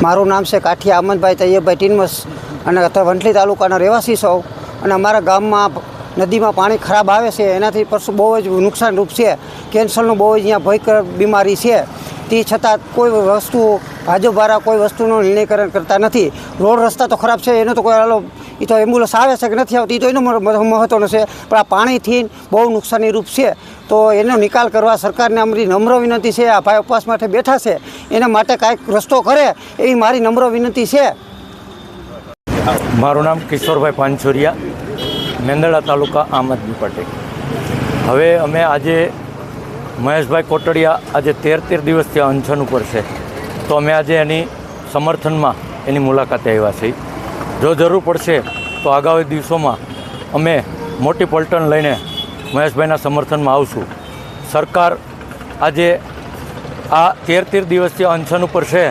મારું નામ છે કાઠિયા અમનભાઈ તૈયબભાઈ ટીનમસ અને વંથલી તાલુકાના રહેવાસી છો અને અમારા ગામમાં નદીમાં પાણી ખરાબ આવે છે એનાથી બહુ જ નુકસાનરૂપ છે। કેન્સરનું બહુ જ અહીંયા ભયંકર બીમારી છે। તે છતાં કોઈ વસ્તુ ભાજપવાળા કોઈ વસ્તુનો નિર્ણયકરણ કરતા નથી। રોડ રસ્તા તો ખરાબ છે એનો તો કોઈ હાલો એ તો એમ્બ્યુલન્સ આવે છે કે નથી આવતી એ તો એનો મહત્ત્વનો છે, પણ આ પાણીથી બહુ નુકસાનીરૂપ છે। તો એનો નિકાલ કરવા સરકારને અમારી નમ્ર વિનંતી છે। આ ભાઈ ઉપવાસ માટે બેઠા છે એના માટે કાંઈક રસ્તો કરે એવી મારી નમ્ર વિનંતી છે। મારું નામ કિશોરભાઈ પાનછોરિયા, મેંદરડા તાલુકા આમ આદમી પાર્ટી। હવે અમે આજે મહેશભાઈ કોટડિયા આજે 13 દિવસથી અનશન ઉપર છે, તો અમે આજે એની સમર્થનમાં એની મુલાકાતે આવ્યા છીએ। જો જરૂર પડશે તો આગામી દિવસોમાં અમે મોટી પલટન લઈને મહેશભાઈના સમર્થનમાં આવશું। સરકાર આજે આ 13 દિવસથી અનશન ઉપર છે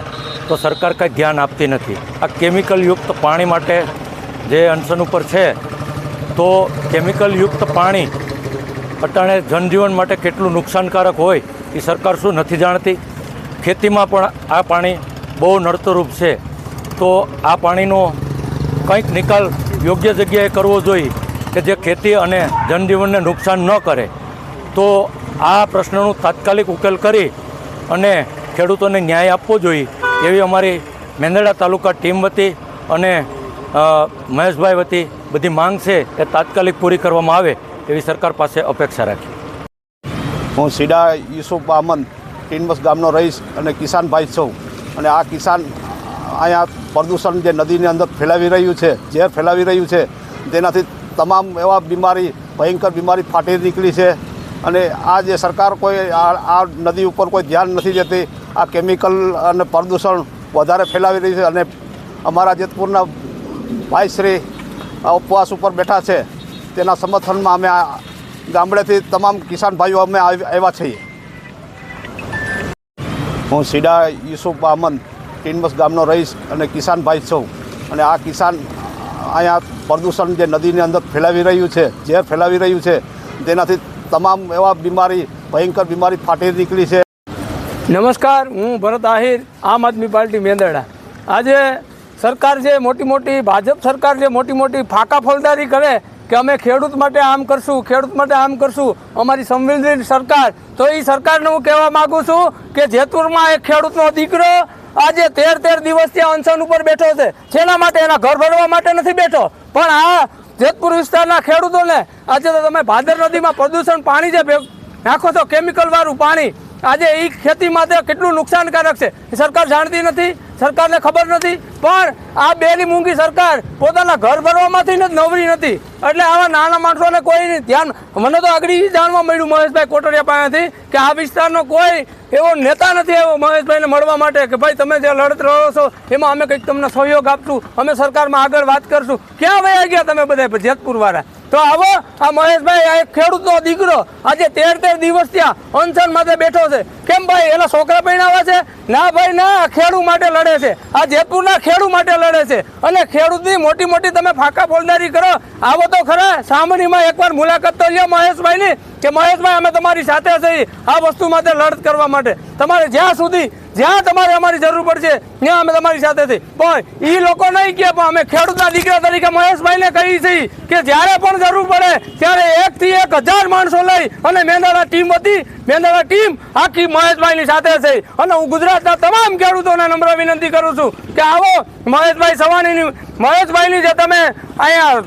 તો સરકાર કાંઈ ધ્યાન આપતી નથી। આ કેમિકલયુક્ત પાણી માટે જે અનશન ઉપર છે તો કેમિકલયુક્ત પાણી અટાણે જનજીવન માટે કેટલું નુકસાનકારક હોય એ સરકાર શું નથી જાણતી? ખેતીમાં પણ આ પાણી બહુ નડતરરૂપ છે, તો આ પાણીનો કંઈક નિકાલ યોગ્ય જગ્યાએ કરવો જોઈએ કે જે ખેતી અને જનજીવનને નુકસાન ન કરે। તો આ પ્રશ્નનું તાત્કાલિક ઉકેલ કરી અને ખેડૂતોને ન્યાય આપવો જોઈએ એવી અમારી મેંદરડા તાલુકા ટીમ વતી અને મહેશભાઈ વતી બધી માંગ છે એ તાત્કાલિક પૂરી કરવામાં આવે એવી સરકાર પાસે અપેક્ષા રાખી। હું સીડા યુસુફ અહમદ ટીનમસ ગામનો રહીશ અને કિસાન ભાઈ છું। અને આ કિસાન અહીંયા પ્રદૂષણ જે નદીની અંદર ફેલાવી રહ્યું છે, ઝેર ફેલાવી રહ્યું છે, તેનાથી તમામ એવા બીમારી ભયંકર બીમારી ફાટી નીકળી છે। અને આ જે સરકાર કોઈ આ નદી ઉપર કોઈ ધ્યાન નથી દેતી। આ કેમિકલ અને પ્રદૂષણ વધારે ફેલાવી રહી છે અને અમારા જેતપુરના ભાઈશ્રી આ ઉપવાસ ઉપર બેઠા છે તેના સમર્થનમાં અમે આ ગામડેથી તમામ કિસાન ભાઈઓ અમે આવ્યા છીએ। હું સીડા યુસુફ અહમદ ટીનમસ ગામનો રહીશ અને કિસાન ભાઈ છું। અને આ કિસાન અહીંયા પ્રદૂષણ જે નદીની અંદર ફેલાવી રહ્યું છે, ઝેર ફેલાવી રહ્યું છે, તેનાથી તમામ એવા બીમારી ભયંકર બીમારી ફાટી નીકળી છે। નમસ્કાર, હું ભરત આહિર, આમ આદમી પાર્ટી મેંદરડા। આજે સરકાર જે મોટી ભાજપ સરકાર જે મોટી ફાંકા ફોલદારી કરે કે અમે ખેડૂત માટે આમ કરશું, ખેડૂત માટે આમ કરશું, અમારી સંવેદનશીલ સરકાર, તો એ સરકારને હું કહેવા માગું છું કે જેતપુરમાં એક ખેડૂતનો દીકરો આજે 13 દિવસથી અનશન ઉપર બેઠો છે। જેના માટે એના ઘર ભરવા માટે નથી બેઠો, પણ આ જેતપુર વિસ્તારના ખેડૂતોને આજે તો તમે ભાદર નદીમાં પ્રદૂષણ પાણી જે નાખો છો, કેમિકલવાળું પાણી, આજે એ ખેતી માટે કેટલું નુકસાનકારક છે એ સરકાર જાણતી નથી, સરકારને ખબર નથી। પણ આ બેની મૂંગી સરકાર પોતાના ઘર ભરવામાંથી જ નવરી નથી। એટલે આવા નાના માણસોને કોઈ ધ્યાન, મને તો આગળ જાણવા મળ્યું મહેશભાઈ કોટડિયા પાસેથી કે આ વિસ્તારનો કોઈ એવો નેતા નથી એવો મહેશભાઈને મળવા માટે કે ભાઈ તમે જે લડત લડો છો એમાં અમે કંઈક તમને સહયોગ આપશું, અમે સરકારમાં આગળ વાત કરશું। ક્યાં વયા ગયા તમે બધા જેતપુરવાળા? તો આવો આ મહેશભાઈ આ એક ખેડૂતનો દીકરો આજે 13 દિવસ ત્યાં અનશન માટે બેઠો છે। કેમ ભાઈ એના છોકરા પહેણાવા છે? ના ભાઈ ના, ખેડૂત માટે લડે છે, આ જેતપુરના ખેડૂત માટે લડે છે। અને ખેડૂતની મોટી તમે ફાંકા ફોલદારી કરો, આવો તો ખરા સામાન્યમાં એકવાર મુલાકાત તો લ્યો મહેશભાઈની કે મહેશભાઈ અમે તમારી સાથે છીએ આ વસ્તુ માટે લડત કરવા માટે। તમારે જ્યાં તમારે અમારી જરૂર પડશે ત્યાં અમે તમારી સાથે છીએ। પણ એ લોકો નહીં કે પણ અમે ખેડૂતના દીકરા તરીકે મહેશભાઈને કહીએ છીએ કે જ્યારે પણ જરૂર પડે ત્યારે 1 થી 1000 માણસો લઈ અને મેંદરડા ટીમ વતી મેંદરડા ટીમ આખી મહેશભાઈની સાથે છે। અને હું ગુજરાતના તમામ ખેડૂતોને નમ્ર વિનંતી કરું છું કે આવો મહેશભાઈની જે તમે અહીંયા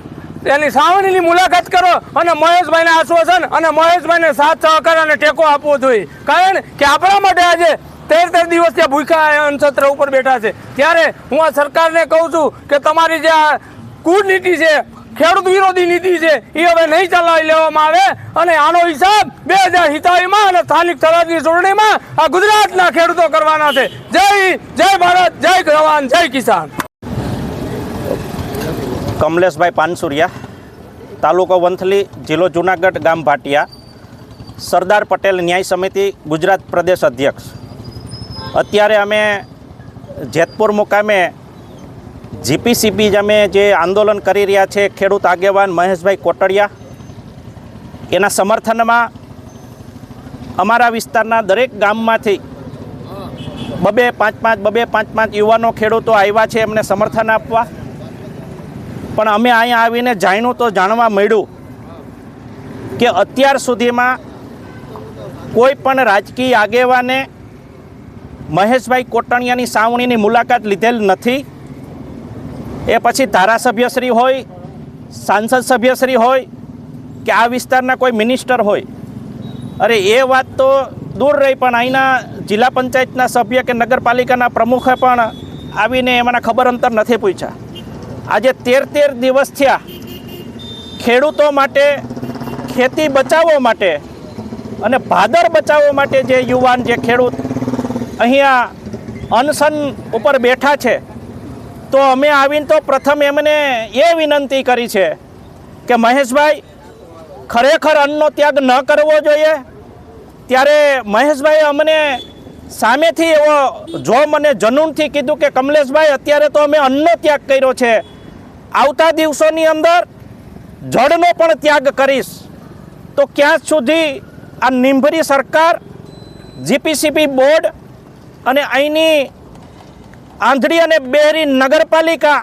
એની સાવણીની મુલાકાત કરો અને મહેશભાઈને આશ્વાસન અને મહેશભાઈને સાથ સહકાર અને ટેકો આપવો જોઈએ। કારણ કે આપણા માટે આજે 13 દિવસ ત્યાં ભૂખ્યા અનસત્ર ઉપર બેઠા છે। ત્યારે હું આ સરકારને કહું છું કે તમારી જે આ કૂટનીતિ છે, ખેડૂત વિરોધી નીતિ છે, એ હવે નહીં ચલાવી લેવામાં આવે અને આનો હિસાબ 2027માં અને સ્થાનિક સ્વરાજની ચૂંટણીમાં આ ગુજરાતના ખેડૂતો કરવાના છે। જય ભારત, જય જવાન, જય કિસાન। કમલેશભાઈ પાનસુરિયા, તાલુકો વંથલી, જિલ્લો જુનાગઢ, ગામ ભાટિયા, સરદાર પટેલ ન્યાય સમિતિ ગુજરાત પ્રદેશ અધ્યક્ષ। અત્યારે અમે જેતપુર મુકામે જીપીસીબી અમે જે આંદોલન કરી રહ્યા છે ખેડૂત આગેવાન મહેશભાઈ કોટડિયા, એના સમર્થનમાં અમારા વિસ્તારના દરેક ગામમાંથી બબે પાંચ પાંચ યુવાનો ખેડૂતો આવ્યા છે એમને સમર્થન આપવા. પણ અમે અહીંયા આવીને જાણ્યું તો જાણવા મળ્યું કે અત્યાર સુધીમાં કોઈ પણ રાજકીય આગેવાને મહેશભાઈ કોટણિયાની સાવણીની મુલાકાત લીધેલ નથી. એ પછી ધારાસભ્યશ્રી હોય, સાંસદ સભ્યશ્રી હોય કે આ વિસ્તારના કોઈ મિનિસ્ટર હોય, અરે એ વાત તો દૂર રહી, પણ અહીંના જિલ્લા પંચાયતના સભ્ય કે નગરપાલિકાના પ્રમુખે પણ આવીને એમાંના ખબર અંતર નથી પૂછ્યા. આજે 13 દિવસ થયા ખેડૂતો માટે, ખેતી બચાવવા માટે અને ભાદર બચાવવા માટે જે યુવાન, જે ખેડૂત અહીંયા અનશન ઉપર બેઠા છે, તો અમે આવીને તો પ્રથમ એમને એ વિનંતી કરી છે કે મહેશભાઈ ખરેખર અન્નનો ત્યાગ ન કરવો જોઈએ. ત્યારે મહેશભાઈએ અમને સામેથી એવો જોમ અને જનૂનથી કીધું કે કમલેશભાઈ અત્યારે તો અમે અન્નનો ત્યાગ કર્યો છે, આવતા દિવસોની અંદર જળનો પણ ત્યાગ કરીશ. તો ક્યાં સુધી આ નિંભરી સરકાર, જીપીસીબી બોર્ડ અને અહીંની આંધળી અને બેહરી નગરપાલિકા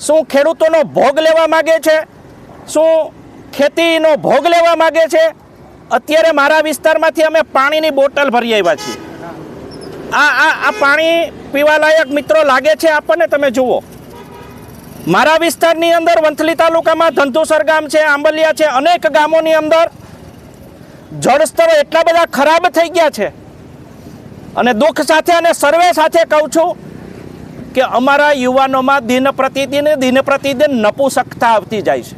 શું ખેડૂતોનો ભોગ લેવા માગે છે? શું ખેતીનો ભોગ લેવા માગે છે? અત્યારે મારા વિસ્તારમાંથી અમે પાણીની બોટલ ભરી આવ્યા છીએ. આ પાણી પીવાલાયક મિત્રો લાગે છે આપણને? તમે જુઓ, મારા વિસ્તારની અંદર વંથલી તાલુકામાં ધંધુસર ગામ છે, આંબલિયા છે, અનેક ગામોની અંદર જળસ્તરો એટલા બધા ખરાબ થઈ ગયા છે. અને દુઃખ સાથે અને સર્વે સાથે કહું છું કે અમારા યુવાનોમાં દિન પ્રતિદિન નપુસકતા આવતી જાય છે.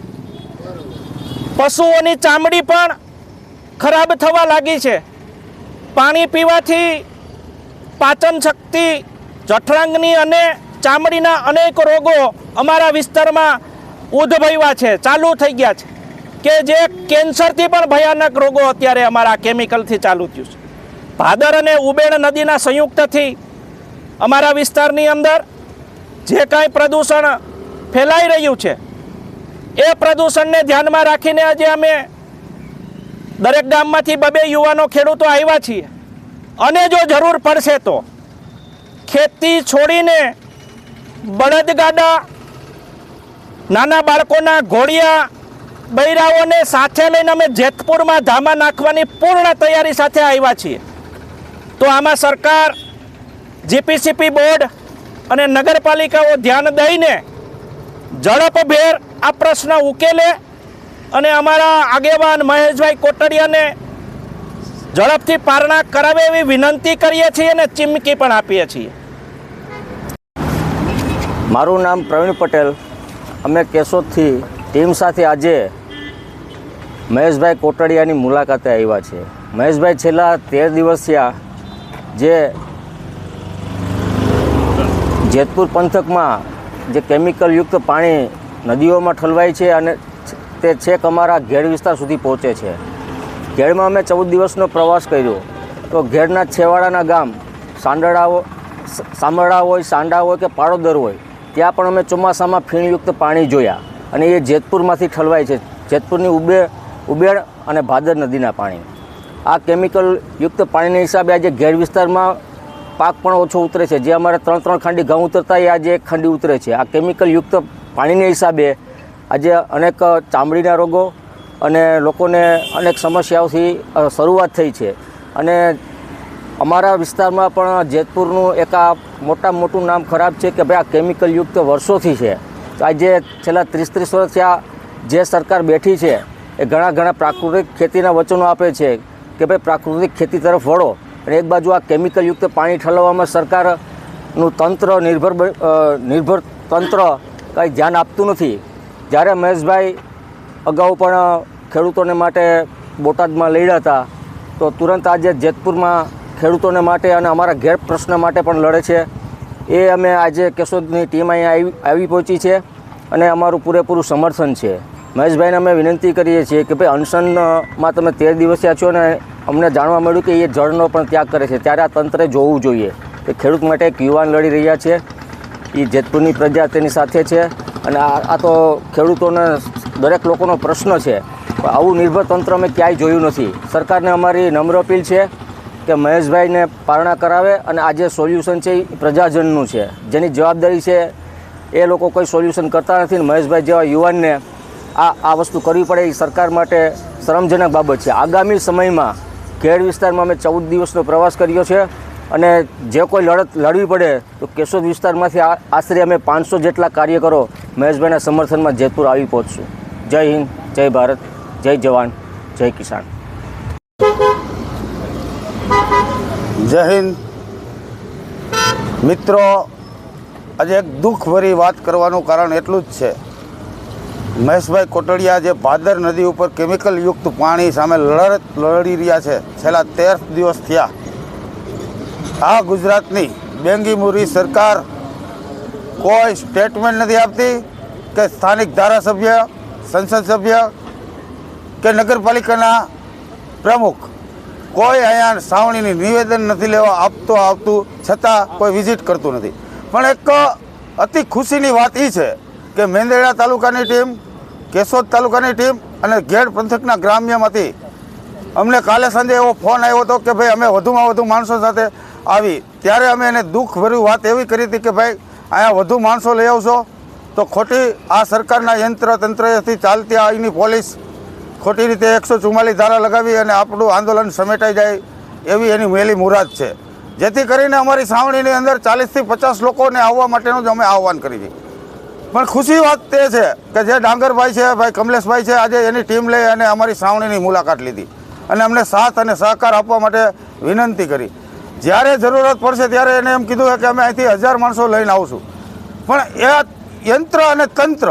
પશુઓની ચામડી પણ ખરાબ થવા લાગી છે. પાણી પીવાથી પાચન શક્તિ, જઠરાંગની અને ચામડીના અનેક રોગો અમારા વિસ્તારમાં ઉદ્ભવ્યા છે, ચાલુ થઈ ગયા છે, કે જે કેન્સરથી પણ ભયાનક રોગો અત્યારે અમારા કેમિકલથી ચાલુ થયું છે. ભાદર અને ઉબેણ નદીના સંયુક્તથી અમારા વિસ્તારની અંદર જે કાંઈ પ્રદૂષણ ફેલાઈ રહ્યું છે, એ પ્રદૂષણને ધ્યાનમાં રાખીને આજે અમે દરેક ગામમાંથી 2 યુવાનો ખેડૂતો આવ્યા છીએ. અને જો જરૂર પડશે તો ખેતી છોડીને બળદગાડા, નાના બાળકોના ઘોડિયા, બૈરાઓને સાથે લઈને અમે જેતપુરમાં ધામા નાખવાની પૂર્ણ તૈયારી સાથે આવ્યા છીએ. તો આમાં સરકાર, જીપીસીબી બોર્ડ અને નગરપાલિકાઓ ધ્યાન દઈને ઝડપભેર આ પ્રશ્ન ઉકેલે અને અમારા આગેવાન મહેશભાઈ કોટડિયાને ઝડપથી પારણા કરાવે એવી વિનંતી કરીએ છીએ અને ચીમકી પણ આપીએ છીએ. મારું નામ પ્રવીણ પટેલ. અમે કેશોદથી ટીમ સાથે આજે મહેશભાઈ કોટડિયાની મુલાકાતે આવ્યા છે. મહેશભાઈ છેલ્લા 13 દિવસ થયા જે જેતપુર પંથકમાં જે કેમિકલયુક્ત પાણી નદીઓમાં ઠલવાય છે અને તે છેક અમારા ઘેડ વિસ્તાર સુધી પહોંચે છે. ઘેડમાં અમે 14 દિવસનો પ્રવાસ કર્યો તો ઘેડના છેવાડાના ગામ સાંભળા હોય, સાંડા હોય કે પાડોદર હોય, ત્યાં પણ અમે ચોમાસામાં ફીણયુક્ત પાણી જોયા અને એ જેતપુરમાંથી ઠલવાય છે. જેતપુરની ઉબેડ અને ભાદર નદીના પાણી. આ કેમિકલયુક્ત પાણીના હિસાબે આજે ઘેડ વિસ્તારમાં પાક પણ ઓછો ઉતરે છે. જે અમારે 3 ખાંડી ઘઉં ઉતરતા એ આજે 1 ખાંડી ઉતરે છે. આ કેમિકલયુક્ત પાણીના હિસાબે આજે અનેક ચામડીના રોગો અને લોકોને અનેક સમસ્યાઓથી શરૂઆત થઈ છે. અને અમારા વિસ્તારમાં પણ જેતપુરનું એક આ મોટું નામ ખરાબ છે કે ભાઈ આ કેમિકલયુક્ત વર્ષોથી છે. તો આજે છેલ્લા 30 વર્ષથી આ જે સરકાર બેઠી છે એ ઘણા પ્રાકૃતિક ખેતીના વચનો આપે છે કે ભાઈ પ્રાકૃતિક ખેતી તરફ વળો, અને એક બાજુ આ કેમિકલયુક્ત પાણી ઠલવવામાં સરકારનું તંત્ર નિર્ભર તંત્ર કંઈ ધ્યાન આપતું નથી. જ્યારે મહેશભાઈ અગાઉ પણ ખેડૂતોને માટે બોટાદમાં લડ્યા હતા, તો તુરંત આજે જેતપુરમાં ખેડૂતોને માટે અને અમારા ઘેર પ્રશ્ન માટે પણ લડે છે. એ અમે આજે કેશોદની ટીમ અહીંયા આવી પહોંચી છે અને અમારું પૂરેપૂરું સમર્થન છે. મહેશભાઈને અમે વિનંતી કરીએ છીએ કે ભાઈ અનશનમાં તમે 13 દિવસીયા છો ને અમને જાણવા મળ્યું કે એ જળનો પણ ત્યાગ કરે છે, ત્યારે આ તંત્રે જોવું જોઈએ કે ખેડૂત માટે એક યુવાન લડી રહ્યા છે, એ જેતપુરની પ્રજા તેની સાથે છે. અને આ તો ખેડૂતોને દરેક લોકોનો પ્રશ્ન છે. આવું નિર્ભર તંત્ર અમે ક્યાંય જોયું નથી. સરકારને અમારી નમ્ર અપીલ છે કે મહેશભાઈને પારણા કરાવે અને આ જે સોલ્યુશન છે એ પ્રજાજનનું છે, જેની જવાબદારી છે એ લોકો કોઈ સોલ્યુશન કરતા નથી. ને મહેશભાઈ જેવા યુવાનને આ વસ્તુ કરવી પડે એ સરકાર માટે શરમજનક બાબત છે. આગામી સમયમાં ખેડ વિસ્તારમાં અમે 14 દિવસનો પ્રવાસ કર્યો છે અને જે કોઈ લડત લડવી પડે તો કેશોદ વિસ્તારમાંથી આશરે અમે 500 જેટલા કાર્યકરો મહેશભાઈના સમર્થનમાં જેતપુર આવી પહોંચશું. જય હિન્દ, જય ભારત, જય જવાન, જય કિસાન. જય હિન્દ. મિત્રો, આજે એક દુઃખભરી વાત કરવાનું કારણ એટલું જ છે, મહેશભાઈ કોટડિયા જે ભાદર નદી ઉપર કેમિકલયુક્ત પાણી સામે લડત લડી રહ્યા છે, છેલ્લા 13 દિવસ થયા. આ ગુજરાતની બેંગીમુરી સરકાર કોઈ સ્ટેટમેન્ટ નથી આપતી કે સ્થાનિક ધારાસભ્ય, સંસદ સભ્ય કે નગરપાલિકાના પ્રમુખ કોઈ અહીંયા સાવણીની નિવેદન નથી લેવા આવતું, છતાં કોઈ વિઝિટ કરતું નથી. પણ એક અતિ ખુશીની વાત એ છે કે મેંદરડા તાલુકાની ટીમ, કેશોદ તાલુકાની ટીમ અને ઘેડ પંથકના ગ્રામ્યમાંથી અમને કાલે સાંજે એવો ફોન આવ્યો હતો કે ભાઈ અમે વધુમાં વધુ માણસો સાથે આવી. ત્યારે અમે એને દુઃખભર્યું વાત એવી કરી હતી કે ભાઈ અહીંયા વધુ માણસો લઈ આવશો તો ખોટી આ સરકારના તંત્રથી ચાલતી અહીંની પોલીસ ખોટી રીતે 144 ધારા લગાવી અને આપણું આંદોલન સમેટાઈ જાય એવી એની મેલી મુરાદ છે. જેથી કરીને અમારી સાવણીની અંદર 40 થી 50 લોકોને આવવા માટેનું જ અમે આહવાન કરી છે. પણ ખુશી વાત તે છે કે જે ડાંગરભાઈ છે, ભાઈ કમલેશભાઈ છે, આજે એની ટીમ લઈ અને અમારી સાવણીની મુલાકાત લીધી અને અમને સાથ અને સહકાર આપવા માટે વિનંતી કરી. જ્યારે જરૂરત પડશે ત્યારે એને એમ કીધું કે અમે અહીંથી 1000 માણસો લઈને આવશું. પણ એ યંત્ર અને તંત્ર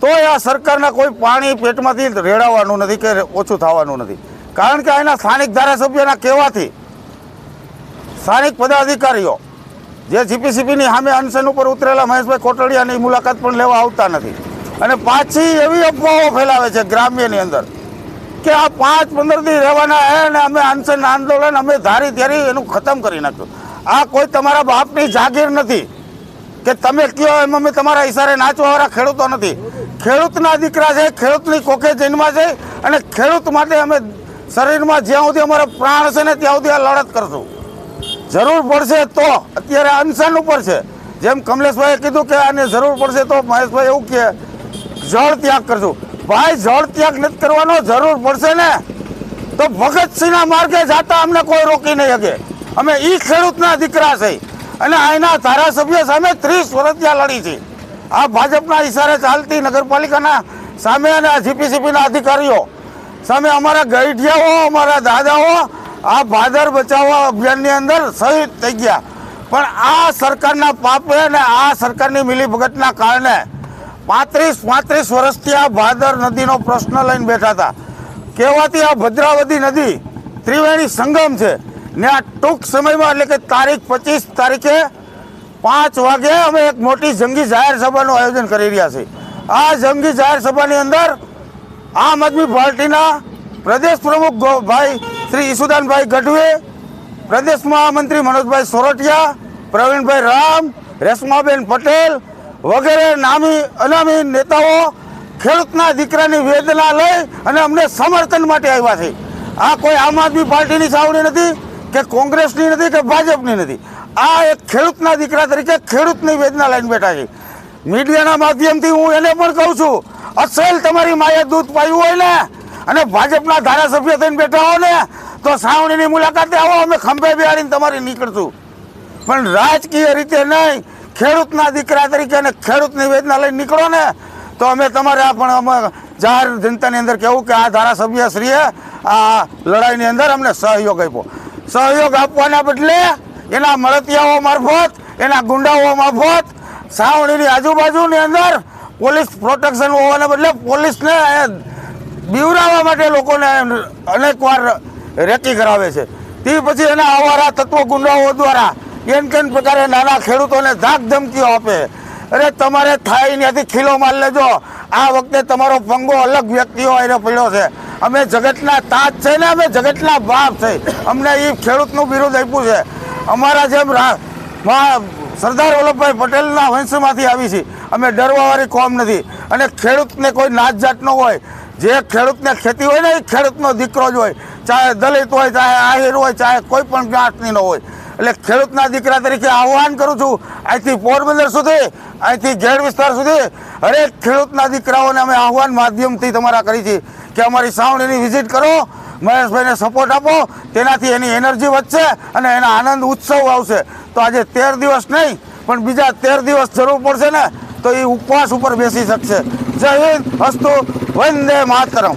તોય આ સરકારના કોઈ પાણી પેટમાંથી રેડાવવાનું નથી કે ઓછું થવાનું નથી. કારણ કે અહીંના સ્થાનિક ધારાસભ્યના કહેવાથી સ્થાનિક પદાધિકારીઓ જે જીપીસીપીની સામે અનશન ઉપર ઉતરેલા મહેશભાઈ કોટડિયાની મુલાકાત પણ લેવા આવતા નથી. અને પાછી એવી અફવાઓ ફેલાવે છે ગ્રામ્યની અંદર કે આ 5-15 દી રહેવાના અને અમે અનશન આંદોલન અમે ધારી ત્યારે એનું ખતમ કરી નાખ્યું. આ કોઈ તમારા બાપની જાગીર નથી કે તમે કહો એમ અમે તમારા ઈશારે નાચવાવાળા ખેડૂતો નથી. ખેડૂતના દીકરા છે, ખેડૂતની કોખે જન્મા છે અને ખેડૂત માટે અમે શરીરમાં જ્યાં સુધી અમારા પ્રાણ છે ને ત્યાં સુધી આ લડત કરશું. જરૂર પડશે તો અત્યારે અનશન ઉપર છે, જેમ કમલેશભાઈએ કીધું કે આને જરૂર પડશે તો મહેશભાઈ એવું કહે જળ ત્યાગ કરશું. ભાઈ જળ ત્યાગ નથી કરવાનો, જરૂર પડશે ને તો ભગતસિંહના માર્ગે જતા અમને કોઈ રોકી નહીં શકે. અમે ઈ ખેડૂતના દીકરા છે અને અહીંના ધારાસભ્ય સામે 30 વર્ષ ત્યાં લડી છે. આ ભાજપના ઈશારે ચાલતી નગરપાલિકાના સામે અને આ જીપીસીપીના અધિકારીઓ સામે અમારા ગઈઢિયાઓ, અમારા દાદાઓ આ ભાદર બચાવવા અભિયાનની અંદર શહીદ થઈ ગયા. પણ આ સરકારના પાપે અને આ સરકારની મિલીભગતના કારણે 35 વર્ષથી આ ભાદર નદીનો પ્રશ્ન લઈને બેઠા હતા. કહેવાતી આ ભદ્રાવતી નદી ત્રિવેણી સંગમ છે ને આ ટૂંક સમયમાં એટલે કે તારીખ 25 તારીખે 5 વાગે અમે એક મોટી જંગી જાહેર સભાનું આયોજન કરી રહ્યા છીએ. આ જંગી જાહેર સભાની અંદર આમ આદમી પાર્ટીના પ્રદેશ પ્રમુખ ભાઈ શ્રી ઈસુદાનભાઈ ગઢવી, પ્રદેશ મહામંત્રી મનોજભાઈ સોરઠિયા, પ્રવીણભાઈ રામ, રેશમાબેન પટેલ વગેરે નામી અનામી નેતાઓ ખેડૂતના દીકરાની વેદના લઈ અને અમને સમર્થન માટે આવ્યા છે. આ કોઈ આમ આદમી પાર્ટીની સાવણી નથી કે કોંગ્રેસની નથી કે ભાજપની નથી. આ એક ખેડૂતના દીકરા તરીકે ખેડૂતની વેદના લઈને બેઠા છે. મીડિયાના માધ્યમથી હું એને પણ કહું છું, અસલ તમારી માએ દૂધ પાયું હોય ને અને ભાજપના ધારાસભ્ય થઈને બેઠા હો ને તો સાવણીની મુલાકાતે આવો, અમે ખંભે બેહાડીને તમારી નીકળશું. પણ રાજકીય રીતે નહીં, ખેડૂતના દીકરા તરીકે અને ખેડૂતની વેદના લઈને નીકળો ને તો અમે તમારે પણ અમે જાહેર જનતાની અંદર કહેવું કે આ ધારાસભ્યશ્રીએ આ લડાઈની અંદર અમને સહયોગ આપ્યો. સહયોગ આપવાના બદલે એના મળતિયાઓ મારફત, એના ગુંડાઓ મારફત સાવણીની આજુબાજુની અંદર પોલીસ પ્રોટેક્શન હોવાના બદલે પોલીસને બીવરાવવા માટે લોકોને અનેકવાર રેકી કરાવે છે. તે પછી એના આવારા તત્વો ગુંડાઓ દ્વારા કેન પ્રકારે નાના ખેડૂતોને ધાક ધમકીઓ આપે. અરે તમારે થાય ત્યાંથી ખીલો માર લેજો, આ વખતે તમારો પંગો અલગ વ્યક્તિઓ એને પડ્યો છે. અમે જગતના તાજ છે ને, અમે જગતના બાપ છે. અમને એ ખેડૂતનું બિરુદ આપ્યું છે. અમારા જેમ સરદાર વલ્લભભાઈ પટેલના વંશમાંથી આવી છે. અમે ડરવાવાળી કોમ નથી અને ખેડૂતને કોઈ નાત જાત ન હોય. જે ખેડૂતને ખેતી હોય ને એ ખેડૂતનો દીકરો જ હોય. ચાહે દલિત હોય, ચાહે આહિર હોય, ચાહે કોઈ પણ જ્ઞાતિનો હોય. એટલે ખેડૂતના દીકરા તરીકે આહ્વાન કરું છું, અહીંથી પોરબંદર સુધી, અહીંથી ઘેડ વિસ્તાર સુધી હરેક ખેડૂતના દીકરાઓને અમે આહ્વાન માધ્યમથી તમારા કરી છે કે અમારી સાવણીની વિઝિટ કરો, મહેશભાઈને સપોર્ટ આપો, તેનાથી એની એનર્જી વધશે અને એના આનંદ ઉત્સવ આવશે. તો આજે 13 દિવસ નહીં પણ બીજા 13 દિવસ જરૂર પડશે ને તો એ ઉપવાસ ઉપર બેસી શકશે. જય હિન્દ, અસ્તુ, વંદે માતરમ.